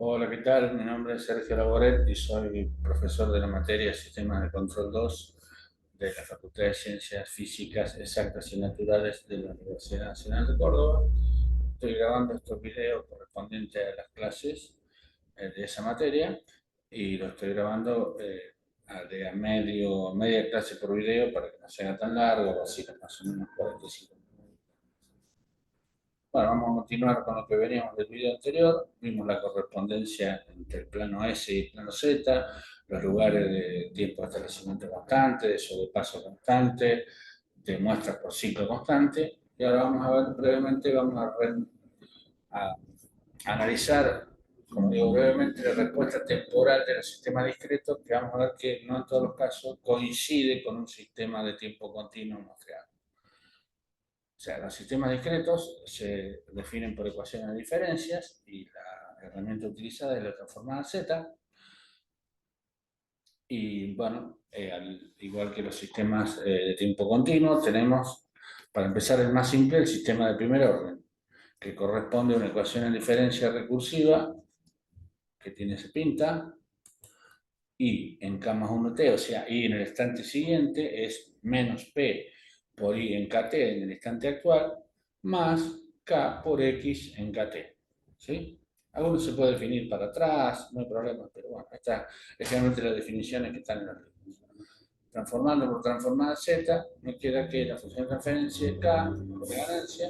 Hola, ¿qué tal? Mi nombre es Sergio Laboret y soy profesor de la materia Sistemas de Control 2 de la Facultad de Ciencias Físicas Exactas y Naturales de la Universidad Nacional de Córdoba. Estoy grabando estos videos correspondientes a las clases de esa materia y lo estoy grabando de a media clase por video para que no sea tan largo, así más o menos 45 minutos. Bueno, vamos a continuar con lo que veníamos del video anterior. Vimos la correspondencia entre el plano S y el plano Z, los lugares de tiempo de establecimiento constante, de sobrepaso constante, de muestras por ciclo constante. Y ahora vamos a ver brevemente, a analizar, como digo brevemente, la respuesta temporal de los sistemas discretos, que vamos a ver que no en todos los casos coincide con un sistema de tiempo continuo muestreado. O sea, los sistemas discretos se definen por ecuaciones de diferencias y la herramienta utilizada es la transformada Z. Y bueno, al igual que los sistemas de tiempo continuo, tenemos, para empezar, el más simple, el sistema de primer orden, que corresponde a una ecuación de diferencia recursiva que tiene ese pinta, y en K más 1t, o sea, y en el instante siguiente es menos P por I en KT en el instante actual, más K por X en KT. ¿Sí? Algunos se puede definir para atrás, no hay problema, pero bueno, esta es generalmente las definiciones que están en los libros. Transformando por transformada Z, me queda que la función de transferencia es K, de ganancia,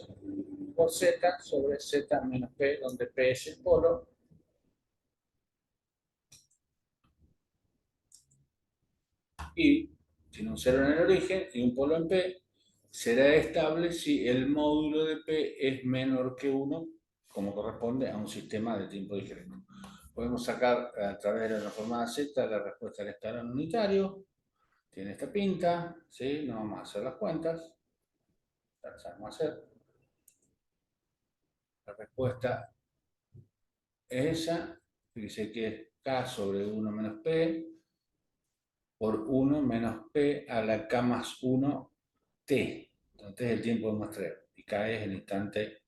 por Z sobre Z menos P, donde P es el polo, y tiene un cero en el origen y un polo en P, será estable si el módulo de P es menor que 1, como corresponde a un sistema de tiempo discreto. Podemos sacar a través de la formada Z la respuesta del escalón unitario. Tiene esta pinta, ¿sí? No vamos a hacer las cuentas, ya sabemos hacer. La respuesta es esa, dice que es K sobre 1 menos P por 1 menos P a la K más 1 T. Entonces es el tiempo de muestreo y K es el instante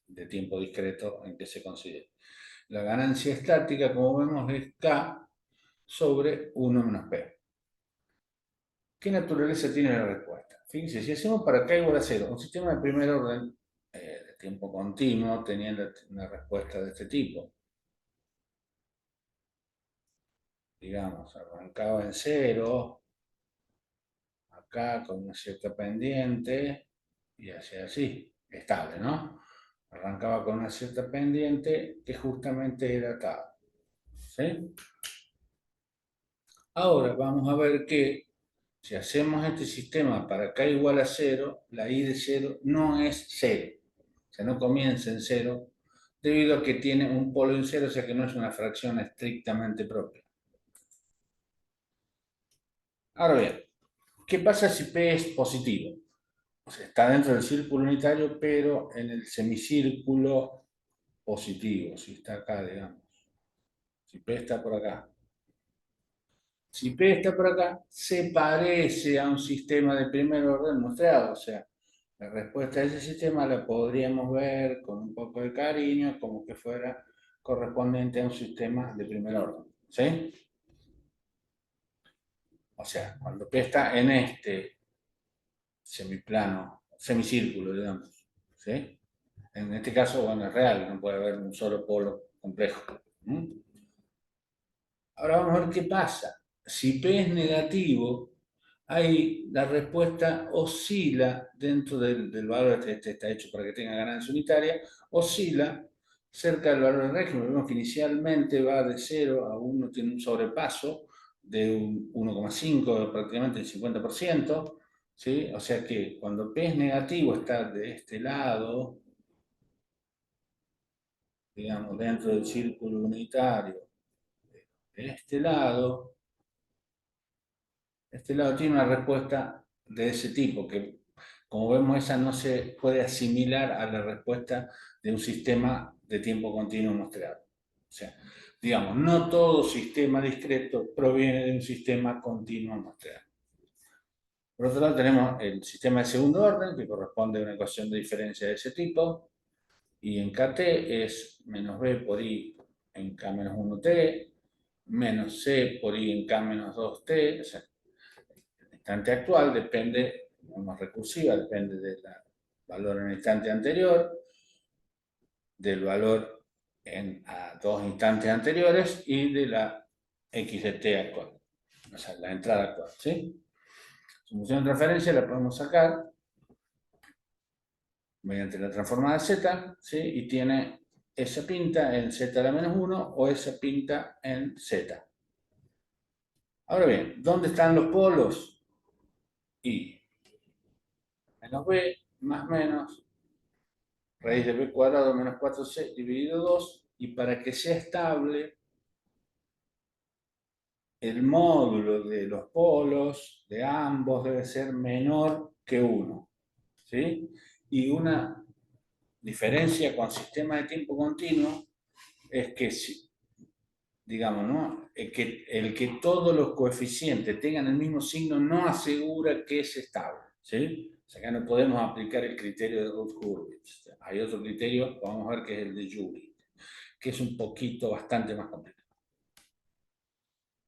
de tiempo discreto en que se considera. La ganancia estática, como vemos, es K sobre 1 menos P. ¿Qué naturaleza tiene la respuesta? Fíjense, si hacemos para K igual a 0, un sistema de primer orden de tiempo continuo teniendo una respuesta de este tipo. Digamos, arrancaba en 0, acá con una cierta pendiente y hacía así, estable, ¿no? Arrancaba con una cierta pendiente que justamente era acá, ¿sí? Ahora vamos a ver que si hacemos este sistema para k igual a 0, la i de 0 no es 0, o sea, no comienza en 0, debido a que tiene un polo en 0, o sea que no es una fracción estrictamente propia. Ahora bien, ¿qué pasa si p es positivo? O sea, está dentro del círculo unitario, pero en el semicírculo positivo, si está acá, digamos. Si P está por acá. Si P está por acá, se parece a un sistema de primer orden muestreado. O sea, la respuesta de ese sistema la podríamos ver con un poco de cariño, como que fuera correspondiente a un sistema de primer orden. ¿Sí? O sea, cuando P está en este semiplano, semicírculo, digamos. ¿Sí? En este caso, bueno, es real, no puede haber un solo polo complejo. ¿Mm? Ahora vamos a ver qué pasa. Si P es negativo, ahí la respuesta oscila dentro del valor, este está hecho para que tenga ganancia unitaria, oscila cerca del valor del régimen. Vemos que inicialmente va de 0 a 1, tiene un sobrepaso de un 1,5, prácticamente el 50%, ¿sí? O sea que cuando P es negativo está de este lado, digamos, dentro del círculo unitario, de este lado tiene una respuesta de ese tipo, que como vemos esa no se puede asimilar a la respuesta de un sistema de tiempo continuo muestreado. O sea, digamos, no todo sistema discreto proviene de un sistema continuo muestreado. Por otro lado tenemos el sistema de segundo orden, que corresponde a una ecuación de diferencia de ese tipo, y en KT es menos B por I en K-1t, menos C por I en K-2t. O sea, el instante actual depende, como recursiva, depende del valor en el instante anterior, del valor a dos instantes anteriores y de la x de t actual, o sea, la entrada actual, ¿sí? Su función de transferencia la podemos sacar mediante la transformada z, ¿sí? Y tiene esa pinta en z a la menos 1 o esa pinta en z. Ahora bien, ¿dónde están los polos? Y menos b más menos raíz de b cuadrado menos 4c dividido 2, y para que sea estable, el módulo de los polos de ambos debe ser menor que 1, ¿sí? Y una diferencia con sistema de tiempo continuo es que, digamos, ¿no? El que todos los coeficientes tengan el mismo signo no asegura que es estable, ¿sí? O sea, acá no podemos aplicar el criterio de Routh-Hurwitz. Hay otro criterio, vamos a ver, que es el de Joule, que es un poquito, bastante más complicado.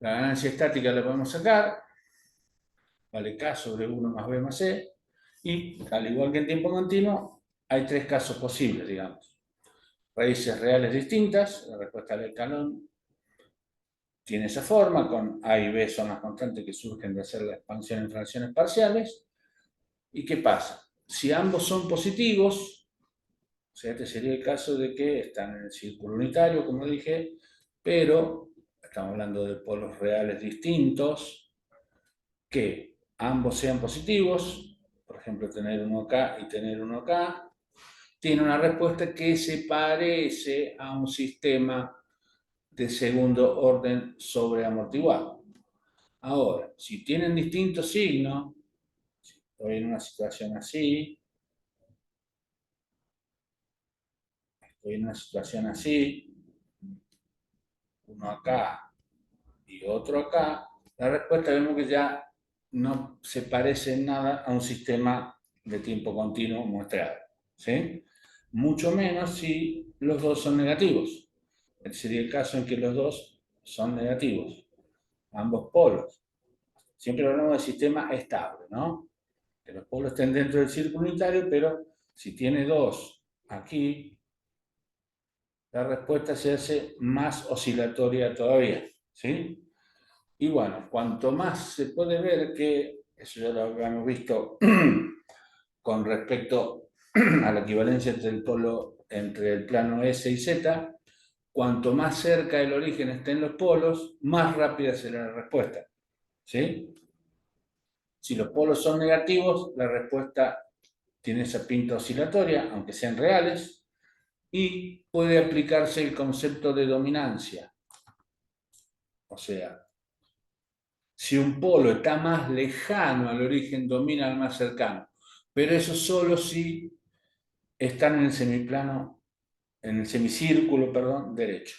La ganancia estática la podemos sacar, vale K sobre 1 más B más C, y al igual que en tiempo continuo, hay tres casos posibles, digamos. Raíces reales distintas, la respuesta del escalón tiene esa forma, con A y B son las constantes que surgen de hacer la expansión en fracciones parciales. ¿Y qué pasa? Si ambos son positivos, o sea, este sería el caso de que están en el círculo unitario, como dije, pero estamos hablando de polos reales distintos, que ambos sean positivos, por ejemplo, tener uno acá y tener uno acá, tiene una respuesta que se parece a un sistema de segundo orden sobreamortiguado. Ahora, si tienen distintos signos, si estoy en una situación así, estoy en una situación así, uno acá y otro acá, la respuesta vemos que ya no se parece en nada a un sistema de tiempo continuo muestreado, ¿sí? Mucho menos si los dos son negativos. Este sería el caso en que los dos son negativos, ambos polos. Siempre hablamos de sistema estable, ¿no? Que los polos estén dentro del círculo unitario, pero si tiene dos aquí, la respuesta se hace más oscilatoria todavía, ¿sí? Y bueno, cuanto más se puede ver que, eso ya lo habíamos visto con respecto a la equivalencia entre el plano S y Z, cuanto más cerca del origen estén los polos, más rápida será la respuesta, ¿sí? Si los polos son negativos, la respuesta tiene esa pinta oscilatoria, aunque sean reales, y puede aplicarse el concepto de dominancia. O sea, si un polo está más lejano al origen, domina al más cercano. Pero eso solo si están en el semiplano, en el semicírculo, perdón, derecho.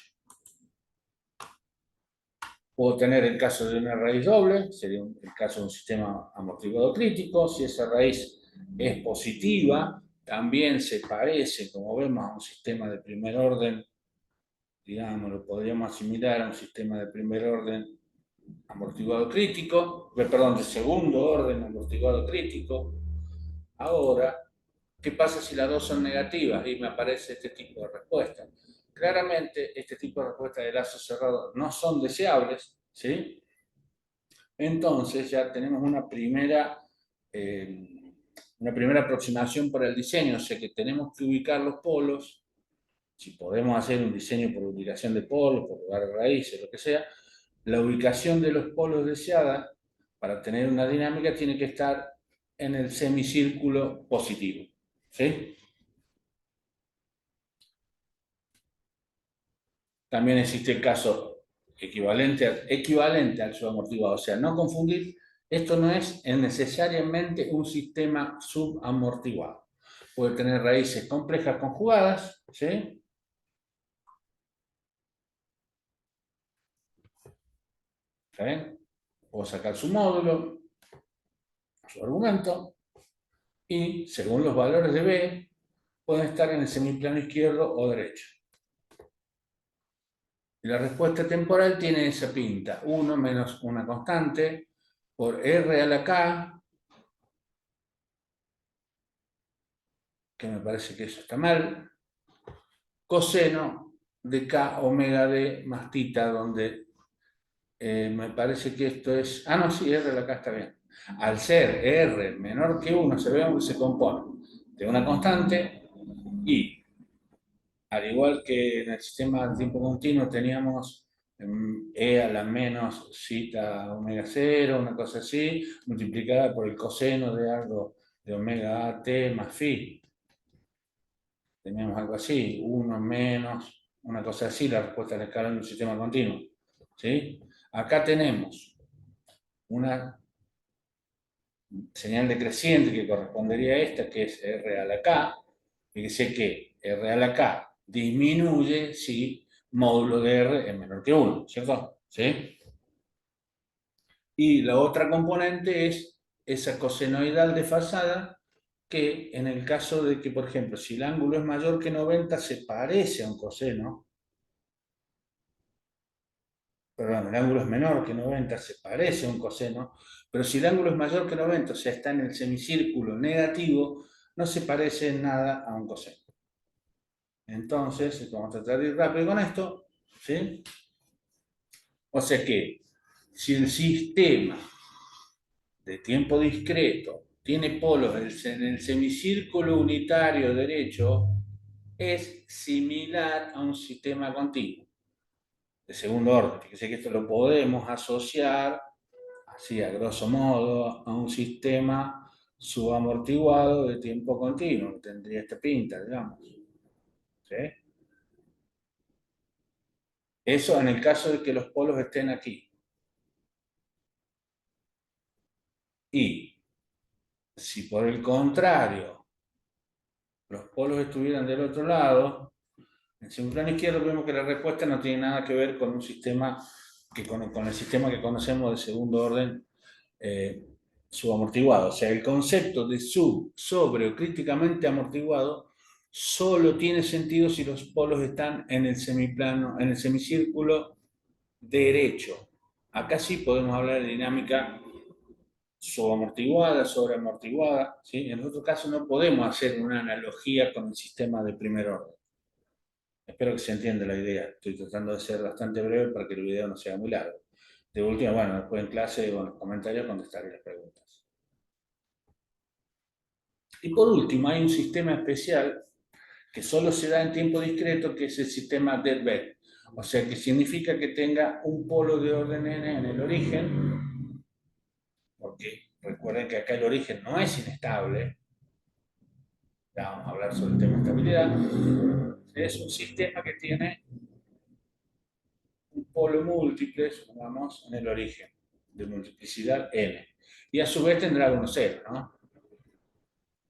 Puedo tener el caso de una raíz doble, sería el caso de un sistema amortiguado crítico. Si esa raíz es positiva, también se parece, como vemos, a un sistema de primer orden, digamos, lo podríamos asimilar a un sistema de primer orden amortiguado crítico, perdón, de segundo orden amortiguado crítico. Ahora, ¿qué pasa si las dos son negativas? Y me aparece este tipo de respuesta. Claramente, este tipo de respuestas de lazo cerrado no son deseables, ¿sí? Entonces ya tenemos una primera aproximación para el diseño, o sea que tenemos que ubicar los polos. Si podemos hacer un diseño por ubicación de polos, por lugar de raíces, lo que sea, la ubicación de los polos deseada para tener una dinámica tiene que estar en el semicírculo positivo, ¿sí? También existe el caso equivalente al subamortiguado, o sea, no confundir, esto no es necesariamente un sistema subamortiguado. Puede tener raíces complejas conjugadas, ¿sí? ¿Está bien? Puedo sacar su módulo, su argumento, y según los valores de B, pueden estar en el semiplano izquierdo o derecho. Y la respuesta temporal tiene esa pinta, 1 menos una constante por R a la K, que me parece que eso está mal, coseno de K omega D más tita, donde me parece que esto es... Ah, no, sí, R a la K está bien. Al ser R menor que 1, sabemos que se compone de una constante y, al igual que en el sistema de tiempo continuo, teníamos E a la menos zeta omega 0, una cosa así, multiplicada por el coseno de algo de omega a t más phi. Teníamos algo así, 1 menos, una cosa así, la respuesta a la escala en un sistema continuo. ¿Sí? Acá tenemos una señal decreciente que correspondería a esta, que es R a la K. Fíjese que R a la K disminuye si módulo de R es menor que 1, ¿cierto? ¿Sí? Y la otra componente es esa cosenoidal desfasada, que en el caso de que, por ejemplo, si el ángulo es mayor que 90, se parece a un coseno. Perdón, el ángulo es menor que 90, se parece a un coseno, pero si el ángulo es mayor que 90, o sea, está en el semicírculo negativo, no se parece en nada a un coseno. Entonces, vamos a tratar de ir rápido con esto, ¿sí? O sea que, si el sistema de tiempo discreto tiene polos en el semicírculo unitario derecho, es similar a un sistema continuo de segundo orden. Fíjese que esto lo podemos asociar, así a grosso modo, a un sistema subamortiguado de tiempo continuo. Tendría esta pinta, digamos. ¿Sí? Eso en el caso de que los polos estén aquí. Y si por el contrario los polos estuvieran del otro lado, en el plano izquierdo vemos que la respuesta no tiene nada que ver con un sistema con el sistema que conocemos de segundo orden eh, subamortiguado. O sea, el concepto de sub, sobre o críticamente amortiguado solo tiene sentido si los polos están en el semiplano, en el semicírculo derecho. Acá sí podemos hablar de dinámica subamortiguada, sobreamortiguada, ¿sí? En otro caso no podemos hacer una analogía con el sistema de primer orden. Espero que se entienda la idea. Estoy tratando de ser bastante breve para que el video no sea muy largo. De última, bueno, después en clase o en los comentarios contestaré las preguntas. Y por último, hay un sistema especial que solo se da en tiempo discreto, que es el sistema dead-bed. O sea, que significa que tenga un polo de orden n en el origen, porque recuerden que acá el origen no es inestable. Ya vamos a hablar sobre el tema de estabilidad. Es un sistema que tiene un polo múltiple, supongamos, en el origen, de multiplicidad n. Y a su vez tendrá uno cero, ¿no?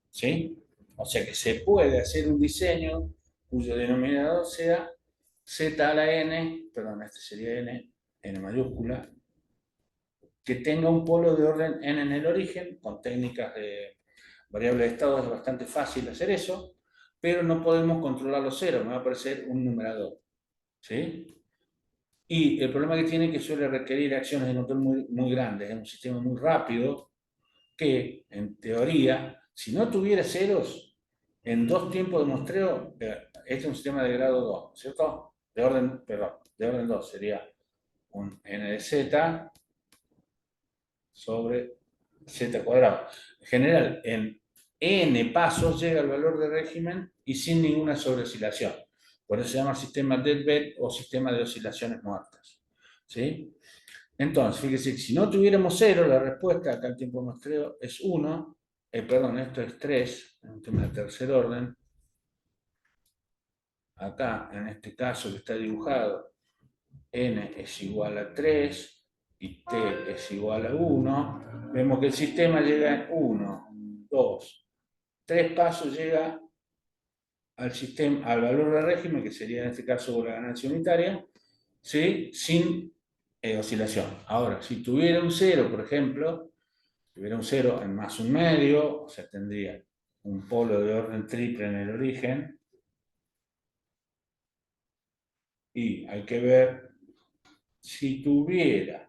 ¿Sí? O sea que se puede hacer un diseño cuyo denominador sea z a la n, perdón, este sería n mayúscula, que tenga un polo de orden n en el origen. Con técnicas de variable de estado es bastante fácil hacer eso, pero no podemos controlar los ceros, me va a aparecer un numerador. ¿Sí? Y el problema que tiene es que suele requerir acciones de control muy grandes, es un sistema muy rápido que, en teoría, si no tuviera ceros, en 2 tiempos de muestreo, este es un sistema de grado 2, ¿cierto? De orden, perdón, de orden 2 sería un n de z sobre z cuadrado. En general, en n pasos llega al valor de régimen y sin ninguna sobreoscilación. Por eso se llama sistema deadbed o sistema de oscilaciones muertas. ¿Sí? Entonces, fíjese que si no tuviéramos cero, la respuesta acá al tiempo de muestreo es 1, perdón, esto es 3, en un tema de tercer orden. Acá, en este caso que está dibujado, n es igual a 3 y t es igual a 1, vemos que el sistema llega en 1, 2, 3 pasos llega al sistema, al valor de régimen, que sería en este caso la ganancia unitaria, ¿sí? Sin oscilación. Ahora, si tuviera un 0, por ejemplo, tuviera un 0 en más un medio, o sea, tendría un polo de orden triple en el origen, Y hay que ver si tuviera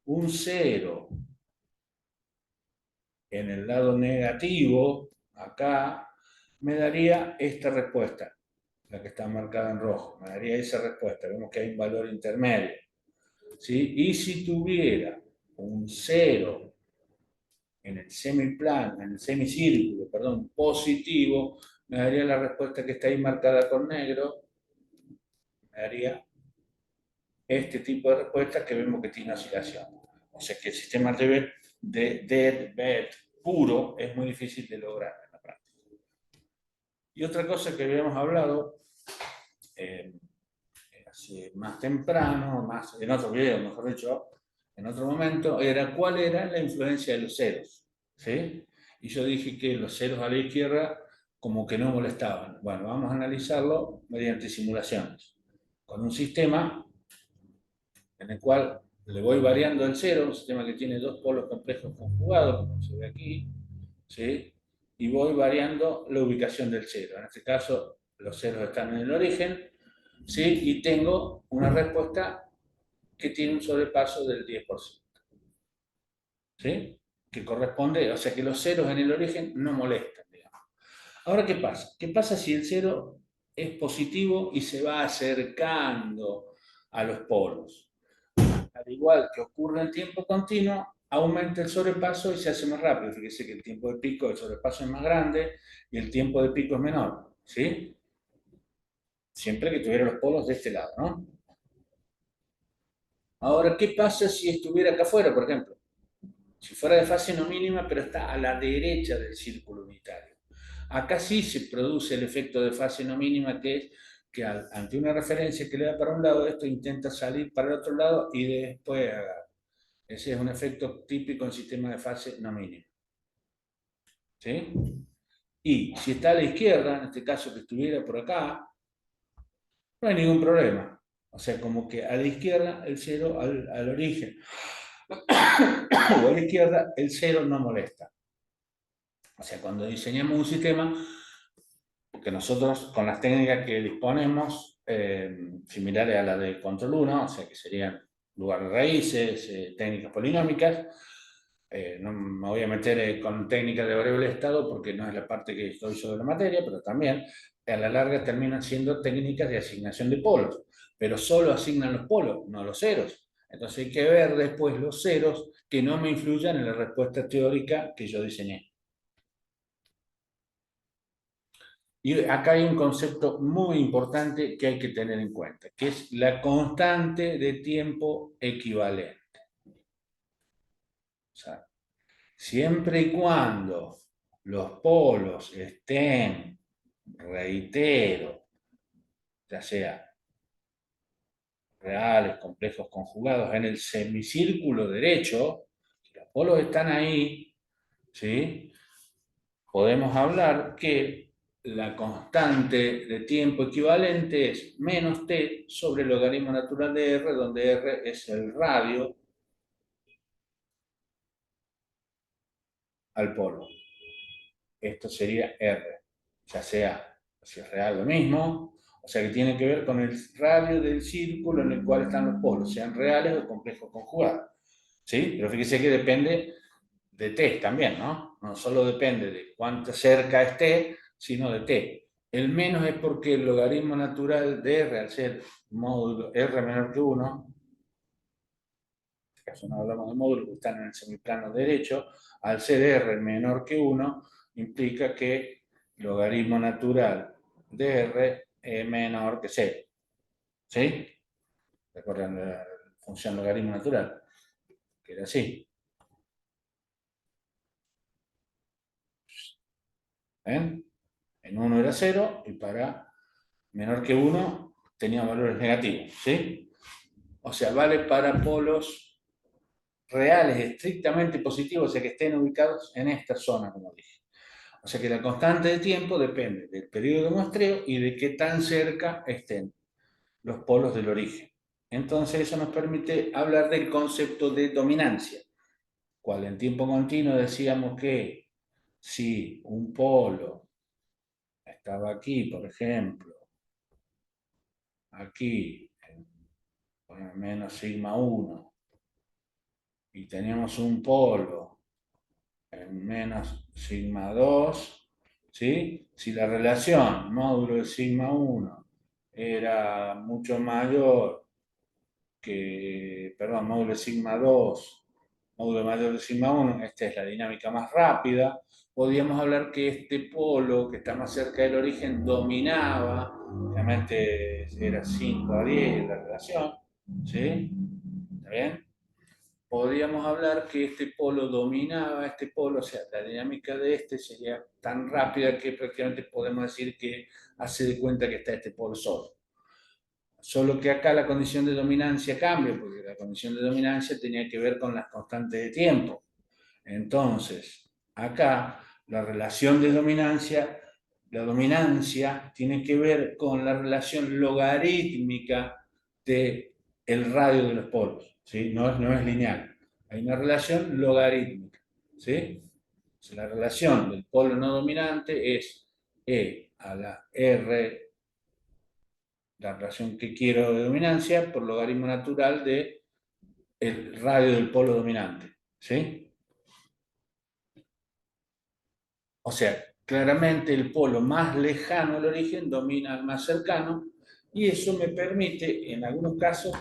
un cero en el lado negativo, acá, me daría esta respuesta, la que está marcada en rojo, me daría esa respuesta. Vemos que hay un valor intermedio, ¿sí? Y si tuviera un cero en el semiplano, en el semicírculo, perdón, positivo, me daría la respuesta que está ahí marcada con negro, me daría este tipo de respuesta que vemos que tiene oscilación. O sea que el sistema de dead-bed puro es muy difícil de lograr en la práctica. Y otra cosa que habíamos hablado eh, más temprano, más, en otro video, mejor dicho, en otro momento, era cuál era la influencia de los ceros. ¿Sí? Y yo dije que los ceros a la izquierda como que no molestaban. Bueno, vamos a analizarlo mediante simulaciones. Con un sistema en el cual le voy variando el cero, un sistema que tiene dos polos complejos conjugados, como se ve aquí, ¿sí? Y voy variando la ubicación del cero. En este caso, los ceros están en el origen, ¿sí? Y tengo una respuesta que tiene un sobrepaso del 10%, ¿sí? Que corresponde, o sea que los ceros en el origen no molestan, digamos. Ahora, ¿qué pasa? ¿Qué pasa si el cero es positivo y se va acercando a los polos? Al igual que ocurre en tiempo continuo, aumenta el sobrepaso y se hace más rápido. Fíjese que el tiempo de pico del sobrepaso es más grande y el tiempo de pico es menor, ¿sí? Siempre que tuviera los polos de este lado, ¿no? Ahora, ¿qué pasa si estuviera acá afuera, por ejemplo? Si fuera de fase no mínima, pero está a la derecha del círculo unitario. Acá sí se produce el efecto de fase no mínima, que es que ante una referencia que le da para un lado, esto intenta salir para el otro lado y después agarra. Ese es un efecto típico en sistemas de fase no mínima. ¿Sí? Y si está a la izquierda, en este caso que estuviera por acá, no hay ningún problema. O sea, como que a la izquierda el cero al origen o a la izquierda el cero no molesta. O sea, cuando diseñamos un sistema, porque nosotros con las técnicas que disponemos, similares a las de control 1, o sea, que serían lugar de raíces, técnicas polinómicas, no me voy a meter con técnicas de variable de estado porque no es la parte que estoy yo de la materia, pero también a la larga terminan siendo técnicas de asignación de polos, pero solo asignan los polos, no los ceros. Entonces hay que ver después los ceros que no me influyan en la respuesta teórica que yo diseñé. Y acá hay un concepto muy importante que hay que tener en cuenta, que es la constante de tiempo equivalente. O sea, siempre y cuando los polos estén, reitero, ya sea reales, complejos, conjugados, en el semicírculo derecho, si los polos están ahí, ¿sí? Podemos hablar que la constante de tiempo equivalente es menos t sobre el logaritmo natural de r, donde r es el radio al polo. Esto sería r, ya sea, si es real lo mismo, o sea que tiene que ver con el radio del círculo en el cual están los polos, sean reales o complejos conjugados. ¿Sí? Pero fíjese que depende de t también, ¿no? No solo depende de cuánto cerca esté, sino de t. El menos es porque el logaritmo natural de r, al ser módulo r menor que 1, en este caso no hablamos de módulos que están en el semiplano derecho, al ser r menor que 1, implica que el logaritmo natural de r es menor que 0. ¿Sí? ¿Recuerdan la función logaritmo natural? Que era así. ¿Ven? En 1 era 0 y para menor que 1 tenía valores negativos, ¿sí? O sea, vale para polos reales estrictamente positivos, o sea, que estén ubicados en esta zona, como dije. O sea que la constante de tiempo depende del periodo de muestreo y de qué tan cerca estén los polos del origen. Entonces eso nos permite hablar del concepto de dominancia, cual en tiempo continuo decíamos que si un polo estaba aquí, por ejemplo, aquí menos sigma 1 y tenemos un polo en menos sigma 2, ¿sí? Si la relación módulo de sigma 1 era mucho mayor que, perdón, módulo de sigma 2, módulo mayor de sigma 1, esta es la dinámica más rápida, podríamos hablar que este polo que está más cerca del origen dominaba, realmente era 5 a 10 la relación, ¿sí? ¿Está bien? Podríamos hablar que este polo dominaba este polo, o sea, la dinámica de este sería tan rápida que prácticamente podemos decir que hace de cuenta que está este polo solo. Solo que acá la condición de dominancia cambia, porque la condición de dominancia tenía que ver con las constantes de tiempo. Entonces, acá la relación de dominancia, la dominancia tiene que ver con la relación logarítmica del radio de los polos, ¿sí? No es lineal. Hay una relación logarítmica, ¿sí? O sea, la relación del polo no dominante es E a la R, la relación que quiero de dominancia, por logaritmo natural de el radio del polo dominante, ¿sí? O sea, claramente el polo más lejano al origen domina al más cercano y eso me permite, en algunos casos,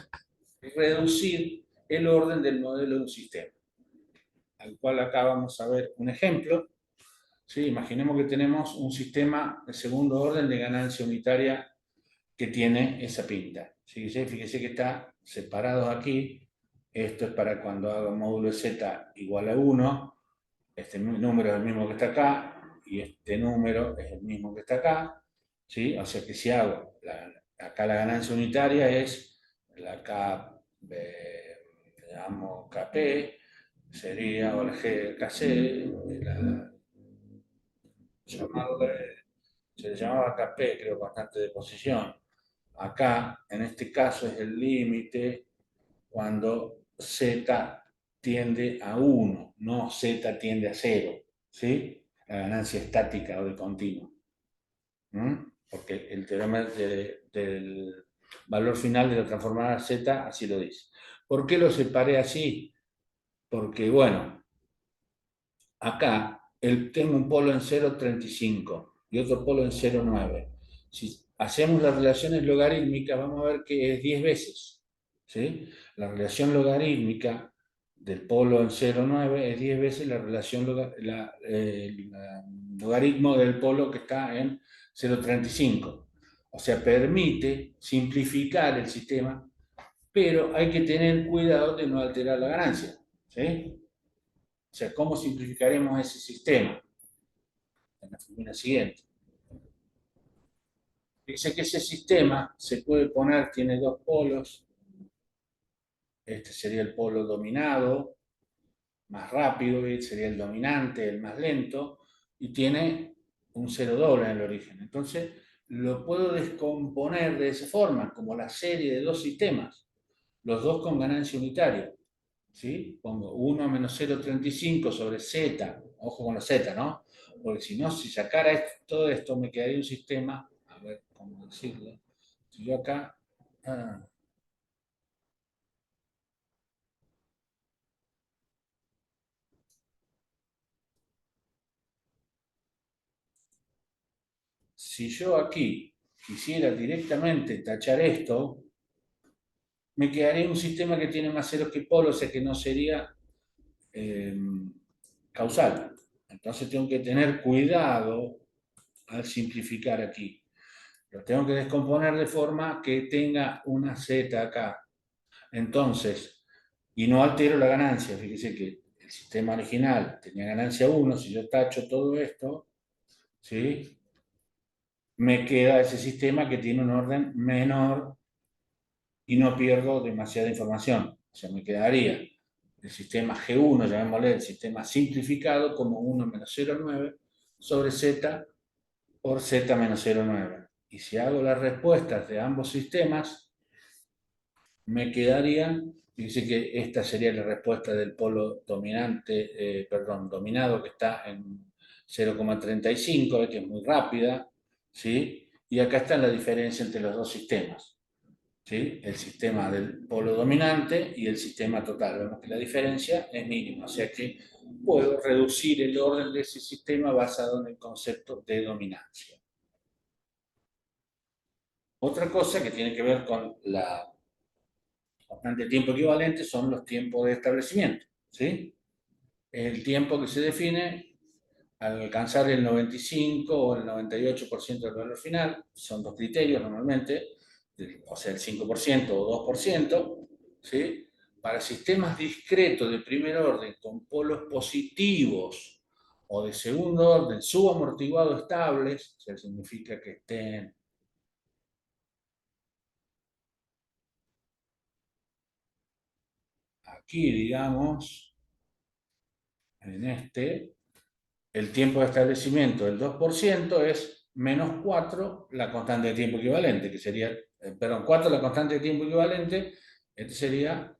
reducir el orden del modelo de un sistema, al cual acá vamos a ver un ejemplo. ¿Sí? Imaginemos que tenemos un sistema de segundo orden de ganancia unitaria que tiene esa pinta. ¿Sí? Fíjese que está separado aquí. Esto es para cuando haga un módulo de z igual a 1. Este número es el mismo que está acá y este número es el mismo que está acá. ¿Sí? O sea que si hago, acá la ganancia unitaria es la K, le llamamos KP, sería, o la G, KC, la, se le llamaba KP, creo, bastante de posición. Acá, en este caso, es el límite cuando z tiende a 1, no z tiende a 0, ¿sí? La ganancia estática o de continuo. Porque el teorema del valor final de la transformada z así lo dice. ¿Por qué lo separé así? Porque, bueno, acá tengo un polo en 0,35 y otro polo en 0,9. Si hacemos las relaciones logarítmicas, vamos a ver que es 10 veces. ¿Sí? La relación logarítmica del polo en 0,9 es 10 veces la relación logaritmo del polo que está en 0,35. O sea, permite simplificar el sistema, pero hay que tener cuidado de no alterar la ganancia. ¿Sí? O sea, ¿cómo simplificaremos ese sistema? En la figura siguiente. Dice que ese sistema se puede poner, tiene dos polos. Este sería el polo dominado, más rápido, y sería el dominante, el más lento, y tiene un cero doble en el origen. Entonces, lo puedo descomponer de esa forma, como la serie de dos sistemas, los dos con ganancia unitaria. ¿Sí? Pongo 1 menos 0,35 sobre z, ojo con la z, ¿no? Porque si no, si sacara todo esto, me quedaría un sistema, a ver cómo decirlo. Si yo acá, ah, si yo aquí quisiera directamente tachar esto, me quedaría un sistema que tiene más ceros que polos, o sea que no sería eh, causal. Entonces tengo que tener cuidado al simplificar aquí. Lo tengo que descomponer de forma que tenga una z acá. Entonces, y no altero la ganancia. Fíjese que el sistema original tenía ganancia 1. Si yo tacho todo esto, ¿sí? Me queda ese sistema que tiene un orden menor y no pierdo demasiada información. O sea, me quedaría el sistema G1, llamémosle el sistema simplificado, como 1 menos 0,9 sobre z por z menos 0,9. Y si hago las respuestas de ambos sistemas, me quedarían, dice que esta sería la respuesta del polo dominante, perdón, dominado, que está en 0,35, que es muy rápida, ¿sí? Y acá está la diferencia entre los dos sistemas. ¿sí? El sistema del polo dominante y el sistema total. Vemos que la diferencia es mínima, o sea que puedo reducir el orden de ese sistema basado en el concepto de dominancia. Otra cosa que tiene que ver con la constante de tiempo equivalente son los tiempos de establecimiento, ¿sí? El tiempo que se define al alcanzar el 95 o el 98% del valor final, son dos criterios normalmente, o sea, el 5% o 2%, ¿sí? Para sistemas discretos de primer orden con polos positivos o de segundo orden subamortiguado estables, o sea, significa que estén aquí, digamos, en este, el tiempo de establecimiento del 2% es menos 4 la constante de tiempo equivalente, que sería, perdón, 4 la constante de tiempo equivalente, este sería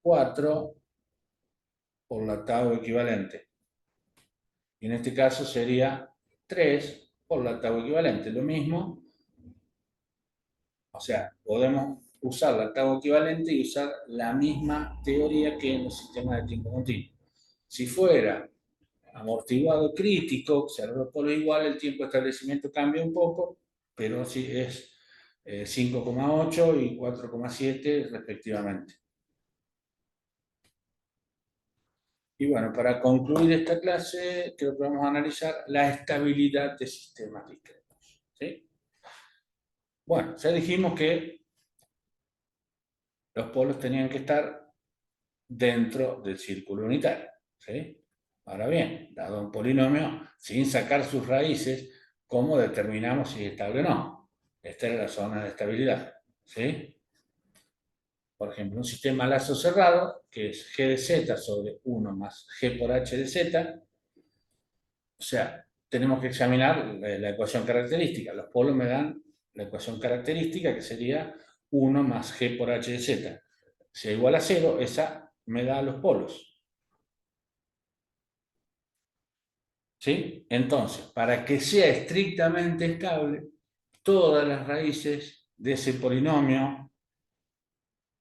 4 por la tau equivalente. Y en este caso sería 3 por la tau equivalente. Lo mismo, o sea, podemos usar la tau equivalente y usar la misma teoría que en los sistemas de tiempo continuo. Si fuera amortiguado crítico, se por igual, el tiempo de establecimiento cambia un poco, pero sí es 5,8 y 4,7 respectivamente. Y bueno, para concluir esta clase, creo que vamos a analizar la estabilidad de sistemas discretos, ¿sí? Bueno, ya dijimos que los polos tenían que estar dentro del círculo unitario, ¿sí? Ahora bien, dado un polinomio, sin sacar sus raíces, ¿cómo determinamos si es estable o no? Esta es la zona de estabilidad, ¿sí? Por ejemplo, un sistema lazo cerrado, que es g de z sobre 1 más g por h de z, o sea, tenemos que examinar la ecuación característica. Los polos me dan la ecuación característica, que sería 1 más g por h de z. Si es igual a 0, esa me da los polos. ¿Sí? Entonces, para que sea estrictamente estable, todas las raíces de ese polinomio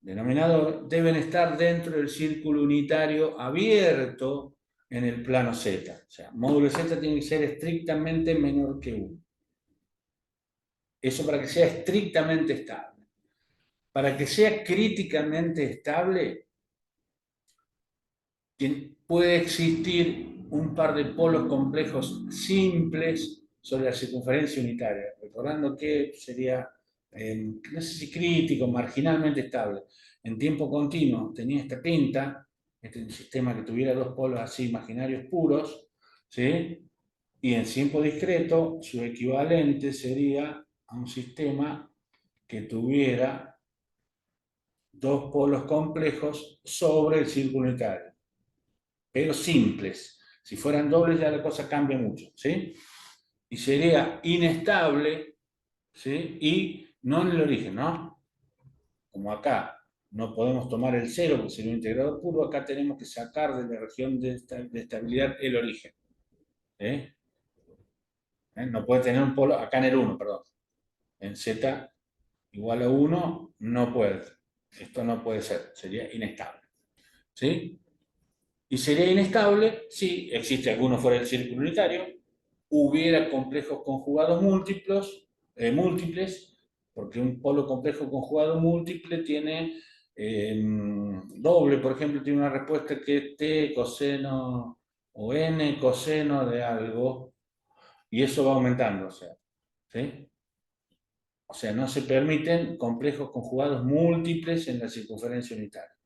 denominador deben estar dentro del círculo unitario abierto en el plano z. O sea, módulo z tiene que ser estrictamente menor que 1. Eso para que sea estrictamente estable. Para que sea críticamente estable, puede existir un par de polos complejos simples sobre la circunferencia unitaria, recordando que sería, no sé si crítico, marginalmente estable. En tiempo continuo tenía esta pinta, este sistema que tuviera dos polos así imaginarios puros, ¿sí? Y en tiempo discreto su equivalente sería a un sistema que tuviera dos polos complejos sobre el círculo unitario, pero simples. Si fueran dobles ya la cosa cambia mucho, ¿sí? Y sería inestable, ¿sí? Y no en el origen, ¿no? Como acá no podemos tomar el cero porque sería un integrador puro, acá tenemos que sacar de la región de estabilidad el origen. ¿Eh? No puede tener un polo, acá en el 1, perdón. En z igual a 1 no puede. Esto no puede ser, sería inestable. ¿Sí? Y sería inestable si existe alguno fuera del círculo unitario, hubiera complejos conjugados múltiples, porque un polo complejo conjugado múltiple tiene doble, por ejemplo, tiene una respuesta que es t coseno o n coseno de algo, y eso va aumentando, o sea, ¿sí? O sea, no se permiten complejos conjugados múltiples en la circunferencia unitaria.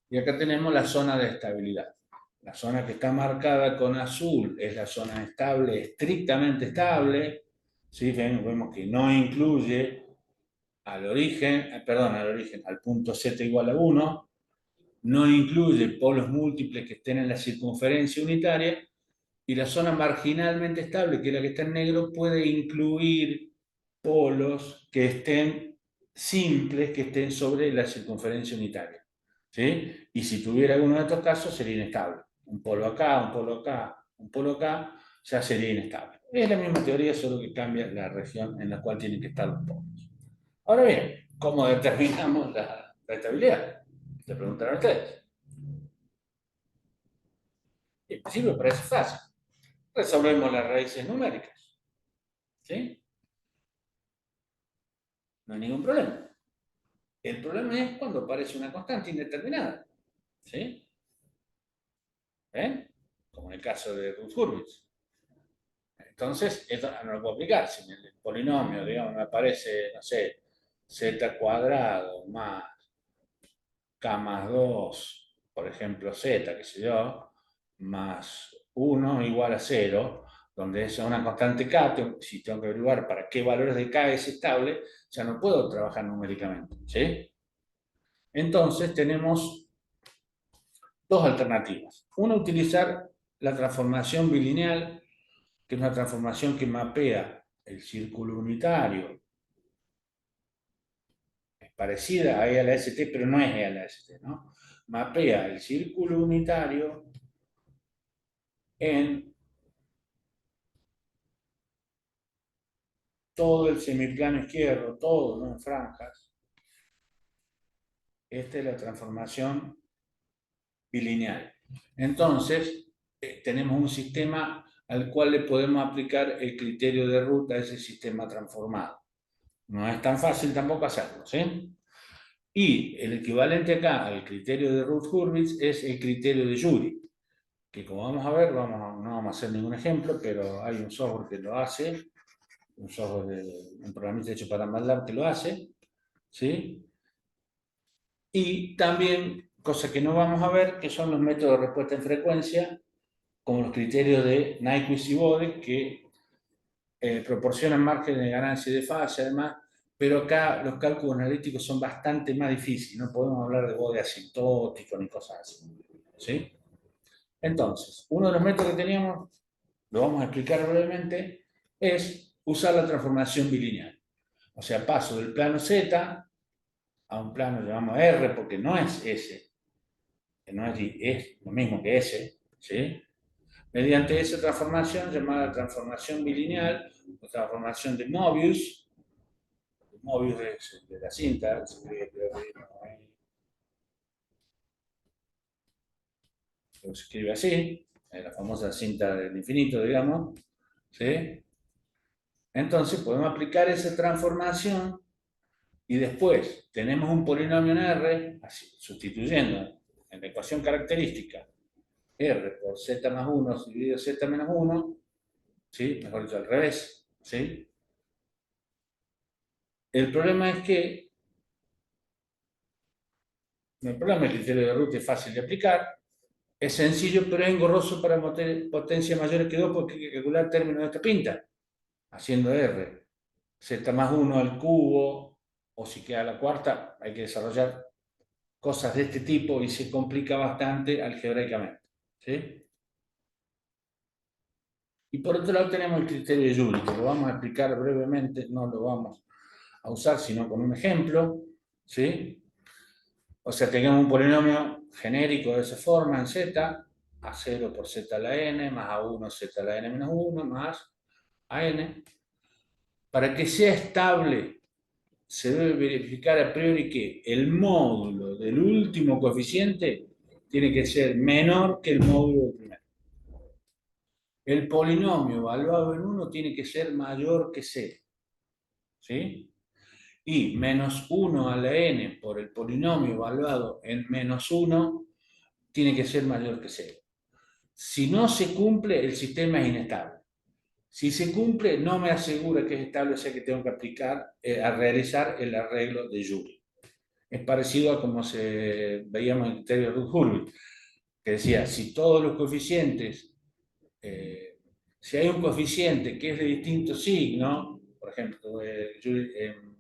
Y acá tenemos la zona de estabilidad. La zona que está marcada con azul es la zona estable, estrictamente estable. ¿Sí? Vemos que no incluye al origen, al punto z igual a 1, no incluye polos múltiples que estén en la circunferencia unitaria, y la zona marginalmente estable, que es la que está en negro, puede incluir polos que estén simples, que estén sobre la circunferencia unitaria. ¿Sí? Y si tuviera alguno de estos casos, sería inestable. Un polo acá, un polo acá, un polo acá, ya sería inestable. Es la misma teoría, solo que cambia la región en la cual tienen que estar los polos. Ahora bien, ¿cómo determinamos la estabilidad? Se preguntarán ustedes. En principio parece fácil. Resolvemos las raíces numéricas. ¿Sí? No hay ningún problema. El problema es cuando aparece una constante indeterminada. ¿Sí? ¿Ven? Como en el caso de Ruth-Hurwitz. Entonces, esto no lo puedo aplicar. Si en el polinomio, digamos, me aparece, no sé, z cuadrado más k más 2, por ejemplo, z, qué sé yo, más 1 igual a 0, donde es una constante k, si tengo que averiguar para qué valores de k es estable, ya no puedo trabajar numéricamente. ¿Sí? Entonces, tenemos dos alternativas. Una, utilizar la transformación bilineal, que es una transformación que mapea el círculo unitario. Es parecida a E a la ST, pero no es E a la ST, ¿no? Mapea el círculo unitario en todo el semiplano izquierdo, todo, ¿no? En franjas. Esta es la transformación bilineal. Entonces, tenemos un sistema al cual le podemos aplicar el criterio de ruta a ese sistema transformado. No es tan fácil tampoco hacerlo, ¿sí? Y el equivalente acá al criterio de Routh-Hurwitz es el criterio de Jury, que como vamos a ver, no vamos a hacer ningún ejemplo, pero hay un software que lo hace, un programita hecho para MATLAB que lo hace, ¿sí? Y también, cosa que no vamos a ver, que son los métodos de respuesta en frecuencia, como los criterios de Nyquist y Bode, que proporcionan margen de ganancia y de falla, además, pero acá los cálculos analíticos son bastante más difíciles, no podemos hablar de Bode asintótico ni cosas así. ¿Sí? Entonces, uno de los métodos que teníamos, lo vamos a explicar brevemente, es usar la transformación bilineal. O sea, paso del plano Z a un plano que llamamos R, porque no es S, no es lo mismo que S, ¿sí? Mediante esa transformación llamada transformación bilineal, o transformación de Mobius es de la cinta, se escribe así, la famosa cinta del infinito, digamos, ¿sí? Entonces podemos aplicar esa transformación y después tenemos un polinomio en R, así, sustituyendo en la ecuación característica R por z más 1 dividido z menos 1, ¿sí? Mejor dicho, al revés, ¿sí? El problema es que el problema del criterio de Ruth es fácil de aplicar, es sencillo, pero es engorroso para potencias mayores que 2 porque hay que calcular términos de esta pinta, haciendo R. Z más 1 al cubo, o si queda la cuarta, hay que desarrollar cosas de este tipo y se complica bastante algebraicamente. ¿Sí? Y por otro lado tenemos el criterio de Joule, que lo vamos a explicar brevemente, no lo vamos a usar sino con un ejemplo. ¿Sí? O sea, tengamos un polinomio genérico de esa forma en z, a 0 por z a la n, más a 1 z a la n menos 1, más a n. Para que sea estable, se debe verificar a priori que el módulo del último coeficiente tiene que ser menor que el módulo del primero. El polinomio evaluado en 1 tiene que ser mayor que 0. ¿Sí? Y menos 1 a la n por el polinomio evaluado en menos 1 tiene que ser mayor que 0. Si no se cumple, el sistema es inestable. Si se cumple, no me asegura que es estable, o sea que tengo que aplicar, a realizar el arreglo de Joule. Es parecido a como se veíamos en el criterio de Routh-Hurwitz, que decía, si todos los coeficientes, si hay un coeficiente que es de distinto signo, por ejemplo, en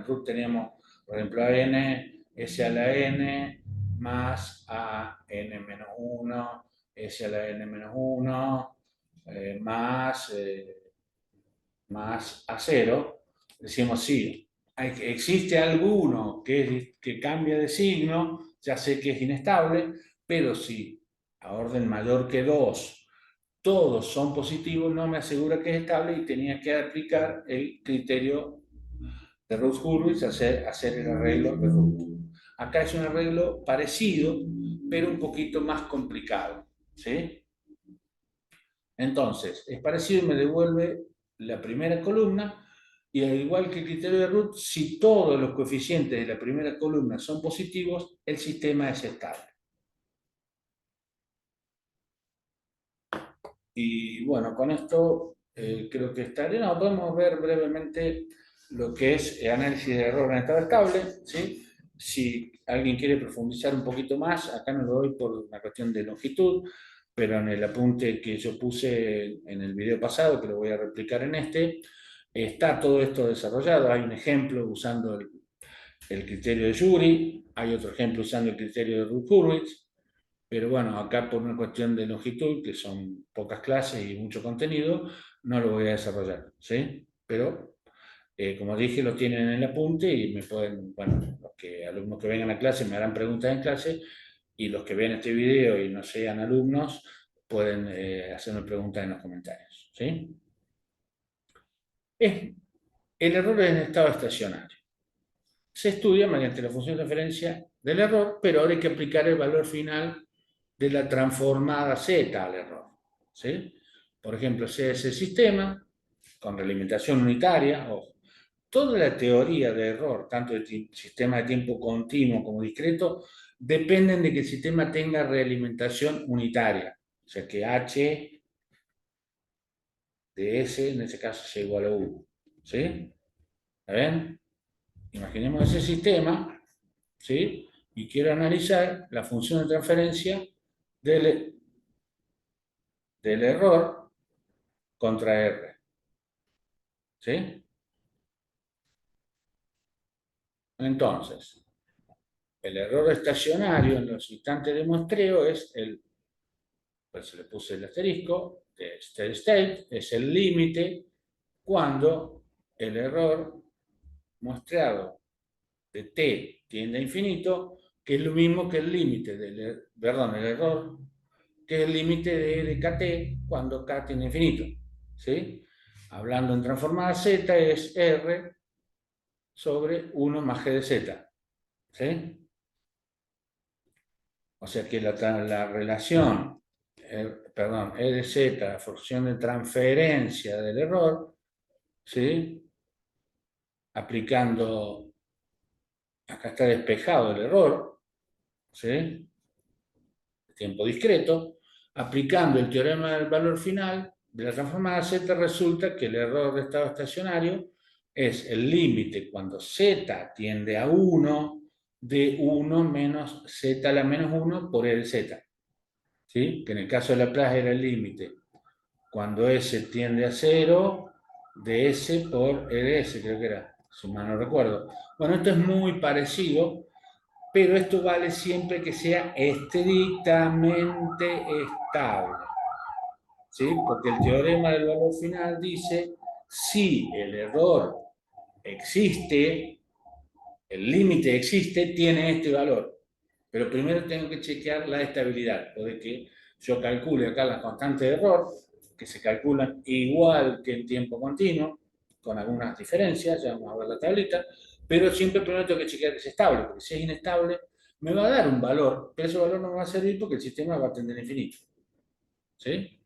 Ruth teníamos, por ejemplo, a n, s a la n, más a n menos 1, s a la n menos 1, más a 0, decimos sí, existe alguno que cambia de signo, ya sé que es inestable, pero si a orden mayor que 2 todos son positivos, no me asegura que es estable y tenía que aplicar el criterio de Routh-Hurwitz, hacer el arreglo de Routh. Acá es un arreglo parecido, pero un poquito más complicado, ¿sí? Entonces, es parecido y me devuelve la primera columna, y al igual que el criterio de Routh, si todos los coeficientes de la primera columna son positivos, el sistema es estable. Y bueno, con esto creo que estaría. No, podemos ver brevemente lo que es análisis de error en estado estable, ¿sí? Si alguien quiere profundizar un poquito más, acá no lo doy por una cuestión de longitud, pero en el apunte que yo puse en el video pasado, que lo voy a replicar en este, está todo esto desarrollado. Hay un ejemplo usando el criterio de Jury, hay otro ejemplo usando el criterio de Routh-Hurwitz, pero bueno, acá por una cuestión de longitud, que son pocas clases y mucho contenido, no lo voy a desarrollar, ¿sí? Pero, como dije, lo tienen en el apunte y me pueden, bueno, alumnos que vengan a clase me harán preguntas en clase, y los que vean este video y no sean alumnos pueden hacerme preguntas en los comentarios, ¿sí? El error en estado estacionario. Se estudia mediante la función de referencia del error, pero ahora hay que aplicar el valor final de la transformada Z al error, ¿sí? Por ejemplo, ese sistema con realimentación unitaria, o toda la teoría de error, tanto del sistema de tiempo continuo como discreto, dependen de que el sistema tenga realimentación unitaria, o sea que H de S en ese caso sea igual a 1, ¿sí? ¿Está bien? Imaginemos ese sistema, ¿sí? Y quiero analizar la función de transferencia del, del error contra R, ¿sí? Entonces, el error estacionario en los instantes de muestreo es pues se le puse el asterisco, de steady state, es el límite cuando el error muestreado de t tiende a infinito, que es lo mismo que el límite perdón, el error, que es el límite de kt cuando k tiende a infinito, ¿sí? Hablando en transformada z es r sobre 1 más g de z, ¿sí? O sea que la relación, perdón, E de Z, la función de transferencia del error, ¿sí? Aplicando, acá está despejado el error, ¿sí? Tiempo discreto, aplicando el teorema del valor final de la transformada Z, resulta que el error de estado estacionario es el límite cuando Z tiende a 1 de 1 menos Z a la menos 1 por E de Z, ¿sí? Que en el caso de Laplace era el límite cuando S tiende a 0 de S por E de S, creo que era, si mal no recuerdo. Bueno, esto es muy parecido, pero esto vale siempre que sea estrictamente estable, ¿sí? Porque el teorema del valor final dice, si el error existe, el límite existe, tiene este valor. Pero primero tengo que chequear la estabilidad. Puede que yo calcule acá la constante de error, que se calculan igual que en tiempo continuo, con algunas diferencias, ya vamos a ver la tablita, pero siempre primero tengo que chequear que es estable, porque si es inestable, me va a dar un valor, pero ese valor no me va a servir porque el sistema va a tender a infinito, ¿sí?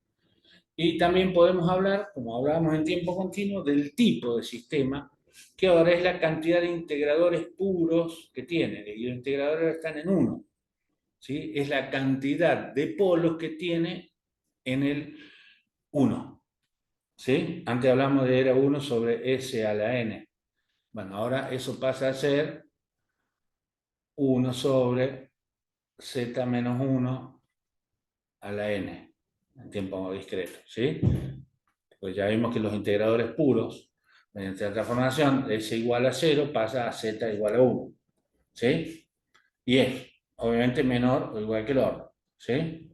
Y también podemos hablar, como hablábamos en tiempo continuo, del tipo de sistema, que ahora es la cantidad de integradores puros que tiene, y los integradores están en 1, ¿sí? Es la cantidad de polos que tiene en el 1, ¿sí? Antes hablamos de era 1 sobre S a la n. Bueno, ahora eso pasa a ser 1 sobre z menos 1 a la n, en tiempo discreto, ¿sí? Pues ya vimos que los integradores puros, mediante la transformación, S igual a 0 pasa a z igual a 1, ¿sí? Y es, obviamente, menor o igual que el otro, ¿sí?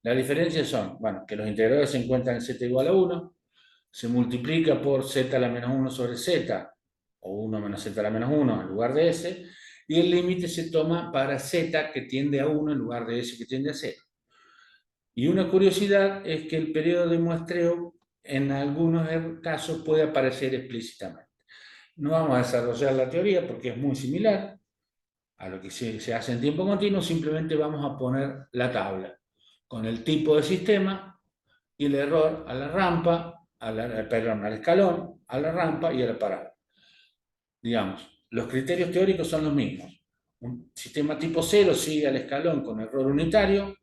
Las diferencias son, bueno, que los integradores se encuentran en z igual a 1, se multiplica por z a la menos 1 sobre z, o 1 menos z a la menos 1 en lugar de s, y el límite se toma para z que tiende a 1 en lugar de s que tiende a 0. Y una curiosidad es que el periodo de muestreo en algunos casos puede aparecer explícitamente. No vamos a desarrollar la teoría porque es muy similar a lo que se hace en tiempo continuo, simplemente vamos a poner la tabla con el tipo de sistema y el error a la rampa, perdón, al escalón, a la rampa y a la parada. Digamos, los criterios teóricos son los mismos. Un sistema tipo 0 sigue al escalón con error unitario,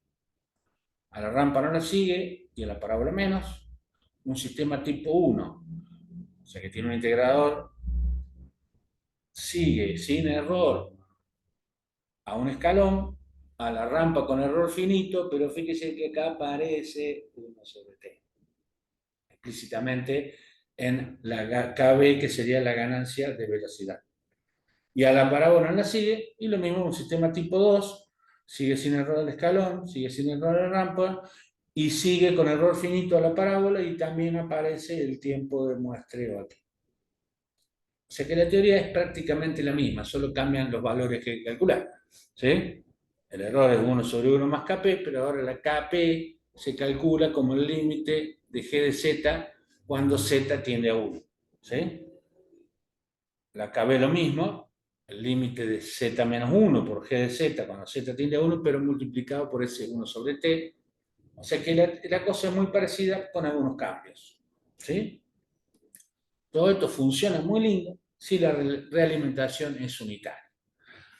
a la rampa no la sigue y a la parábola menos. Un sistema tipo 1, o sea que tiene un integrador, sigue sin error a un escalón, a la rampa con error finito, pero fíjese que acá aparece 1 sobre t, explícitamente en la KB, que sería la ganancia de velocidad. Y a la parábola no la sigue, y lo mismo un sistema tipo 2, sigue sin error al escalón, sigue sin error a la rampa, y sigue con error finito a la parábola, y también aparece el tiempo de muestreo aquí. O sea que la teoría es prácticamente la misma, solo cambian los valores que calcular. ¿Sí? El error es 1 sobre 1 más Kp, pero ahora la Kp se calcula como el límite de g de z cuando z tiende a 1. ¿Sí? La Kb lo mismo, el límite de z menos 1 por g de z cuando z tiende a 1, pero multiplicado por ese 1 sobre t. O sea que la cosa es muy parecida con algunos cambios. ¿Sí? Todo esto funciona muy lindo si la realimentación es unitaria.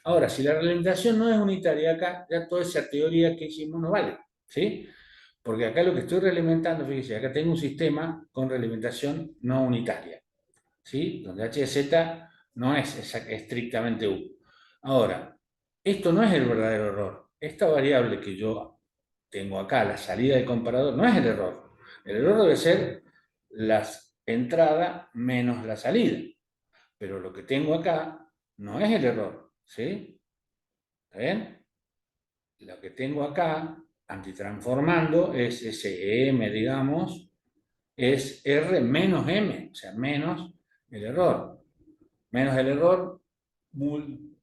Ahora, si la realimentación no es unitaria acá, ya toda esa teoría que hicimos no vale. ¿Sí? Porque acá lo que estoy realimentando, fíjense, acá tengo un sistema con realimentación no unitaria. ¿Sí? Donde h de z no es estrictamente u. Ahora, esto no es el verdadero error. Esta variable que yo tengo acá, la salida del comparador, no es el error. El error debe ser la entrada menos la salida. Pero lo que tengo acá no es el error. ¿Sí? ¿Está bien? Lo que tengo acá, antitransformando, es ese m, digamos, es r menos m, o sea, menos el error. Menos el error,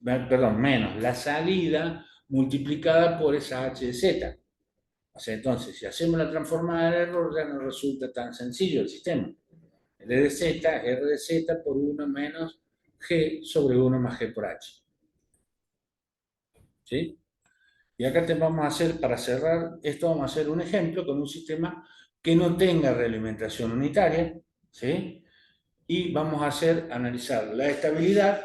perdón, menos la salida multiplicada por esa h de z. O sea, entonces, si hacemos la transformada del error, ya no resulta tan sencillo el sistema. El e de z es r de z por 1 menos g sobre 1 más g por h. ¿Sí? Y acá te vamos a hacer, para cerrar esto, vamos a hacer un ejemplo con un sistema que no tenga realimentación unitaria, ¿sí? Y vamos a analizar la estabilidad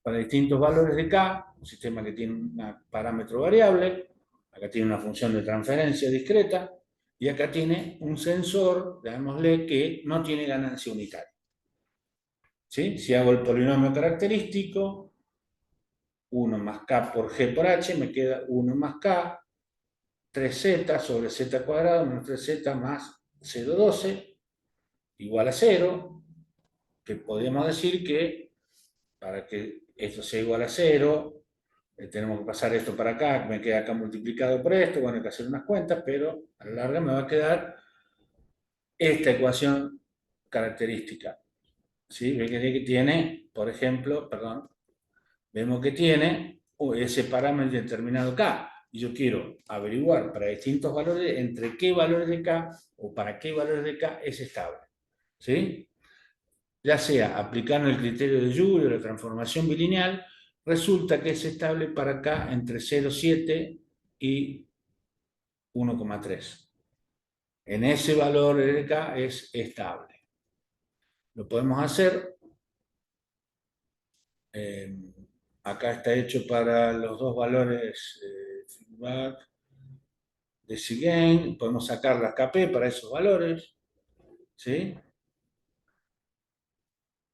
para distintos valores de K, un sistema que tiene un parámetro variable, acá tiene una función de transferencia discreta, y acá tiene un sensor, llamémosle, que no tiene ganancia unitaria. ¿Sí? Si hago el polinomio característico, 1 más K por G por H, me queda 1 más K, 3z sobre z cuadrado menos 3z más 0,12 igual a 0, que podemos decir que para que esto sea igual a 0, tenemos que pasar esto para acá, me queda acá multiplicado por esto, bueno, hay que hacer unas cuentas, pero a la larga me va a quedar esta ecuación característica. ¿Sí? Ve que tiene, por ejemplo, perdón, vemos que tiene ese parámetro determinado K. Y yo quiero averiguar para distintos valores entre qué valores de K o para qué valores de K es estable. ¿Sí? Ya sea aplicando el criterio de Joule o la transformación bilineal, resulta que es estable para K entre 0,7 y 1,3. En ese valor de K es estable. Lo podemos hacer. Eh, Acá está hecho para los dos valores feedback de Cgain. Podemos sacar la KP para esos valores. ¿Sí?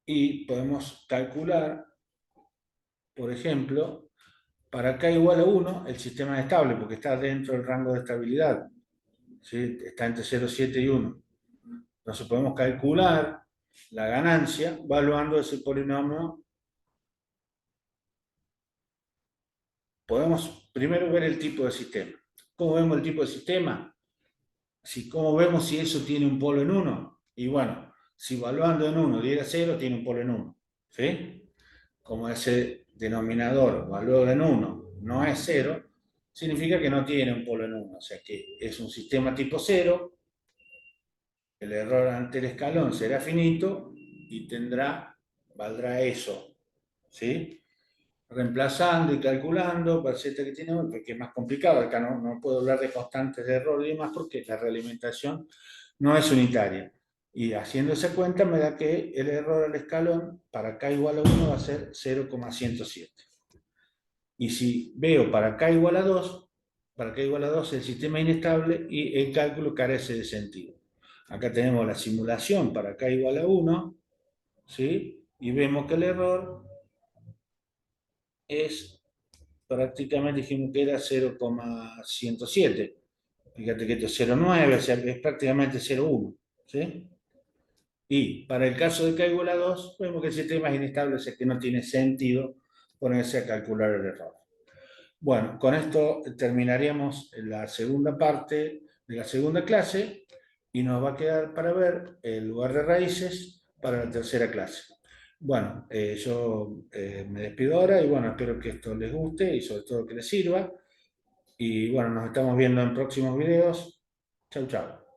Y podemos calcular, por ejemplo, para K igual a 1, el sistema es estable porque está dentro del rango de estabilidad. ¿Sí? Está entre 0,7 y 1. Entonces podemos calcular la ganancia evaluando ese polinomio. Podemos primero ver el tipo de sistema. ¿Cómo vemos el tipo de sistema? ¿Cómo vemos si eso tiene un polo en 1? Y bueno, si evaluando en 1 diera 0, tiene un polo en 1. ¿Sí? Como ese denominador evaluado en 1 no es 0, significa que no tiene un polo en 1, o sea que es un sistema tipo 0, el error ante el escalón será finito y valdrá eso, ¿sí? Reemplazando y calculando para z que tiene 1, porque es más complicado, acá no puedo hablar de constantes de error y demás porque la realimentación no es unitaria. Y haciendo esa cuenta me da que el error al escalón para k igual a 1 va a ser 0,107. Y si veo para k igual a 2, para k igual a 2 el sistema es inestable y el cálculo carece de sentido. Acá tenemos la simulación para k igual a 1, ¿sí? Y vemos que el error es prácticamente, dijimos que era 0,107. Fíjate que esto es 0,9, o sea, es prácticamente 0,1, ¿sí? Y para el caso de k igual a 2, vemos que el sistema es inestable, o sea que no tiene sentido ponerse a calcular el error. Bueno, con esto terminaríamos la segunda parte de la segunda clase y nos va a quedar para ver el lugar de raíces para la tercera clase. Bueno, yo me despido ahora y bueno, espero que esto les guste y sobre todo que les sirva. Y bueno, nos estamos viendo en próximos videos. Chau, chau.